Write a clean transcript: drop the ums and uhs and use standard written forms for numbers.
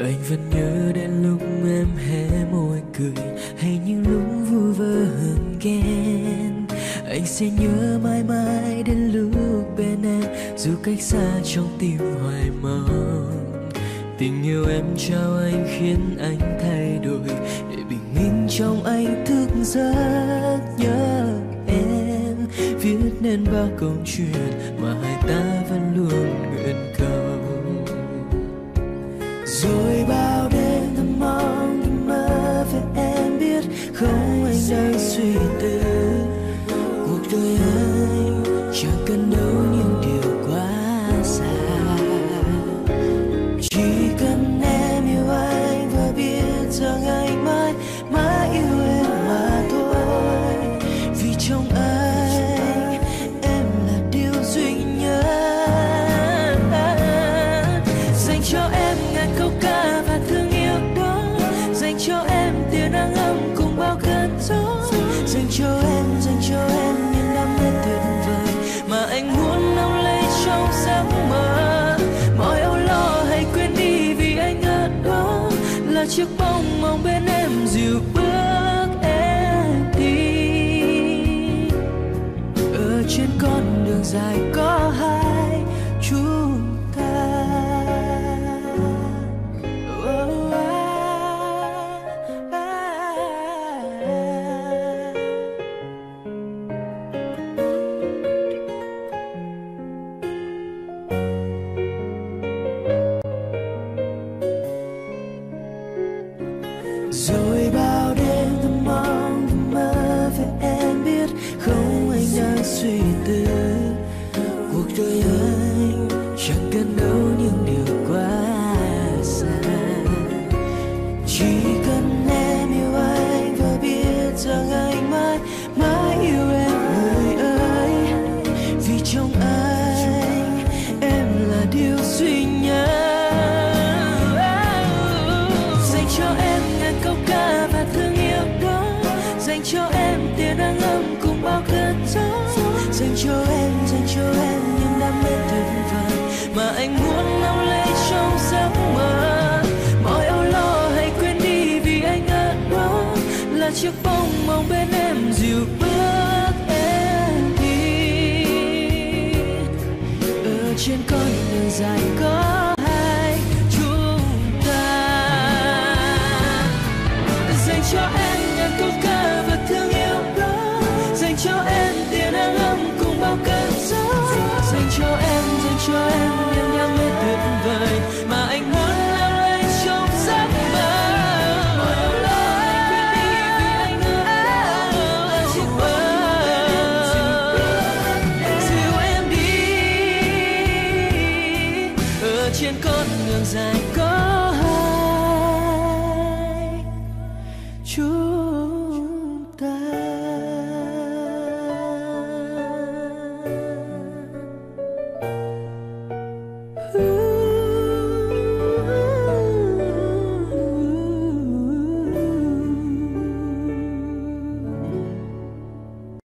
Anh vẫn nhớ đến lúc em hé môi cười, hay những lúc vu vơ hờn ghen. Anh sẽ nhớ mãi mãi đến lúc bên em, dù cách xa trong tim hoài mong. Tình yêu em trao anh khiến anh thay đổi, để bình minh trong anh thức giấc nhớ em. Viết nên bao câu chuyện mà hai ta vẫn luôn nguyện cầu. Rồi bao đêm thầm mong thầm mơ về em, biết không anh đang suy tư. Cuộc đời anh chẳng cần đâu những điều quá xa, chỉ cần em yêu anh và biết rằng anh mãi mãi yêu em mà thôi. Vì trong anh em là điều duy nhất, dành cho em ngàn câu ca và thương yêu đó, dành cho em tia nắng ấm cùng bao cơn gió, dành cho em những đam mê tuyệt vời mà anh muốn nâng lấy trong giấc mơ. Mọi âu lo hãy quên đi vì anh ở đó, là chiếc bóng mong bên em dìu bước em đi. Ở trên con đường dài có hai chúng ta. Rồi bao đêm thầm mong thầm mơ về em, biết không anh đang suy tư. Cuộc đời anh chẳng cần đâu những điều quá xa, chỉ cần em yêu anh và biết rằng anh mãi mãi yêu em người ơi. Vì trong anh em là điều duy nhất, dành cho em ngàn câu ca và thương yêu đó, dành cho em tia nắng ấm cùng bao cơn gió, dành cho em những đam mê tuyệt vời mà anh muốn nâng lấy trong giấc mơ. Mọi âu lo hãy quên đi vì anh ở đó, là chiếc bóng mong bên em dìu bước em đi. Ở trên con đường dài có hai chúng ta, dành cho em ngàn câu ca và thương yêu đó, dành cho em tia nắng ấm cùng bao cơn gió, dành cho em những đam mê tuyệt vời mà anh muốn nâng lấy trong giấc mơ. Mọi âu lo hãy quên đi vì anh ở đó, là chiếc bóng dìu em đi. Ở trên con đường dài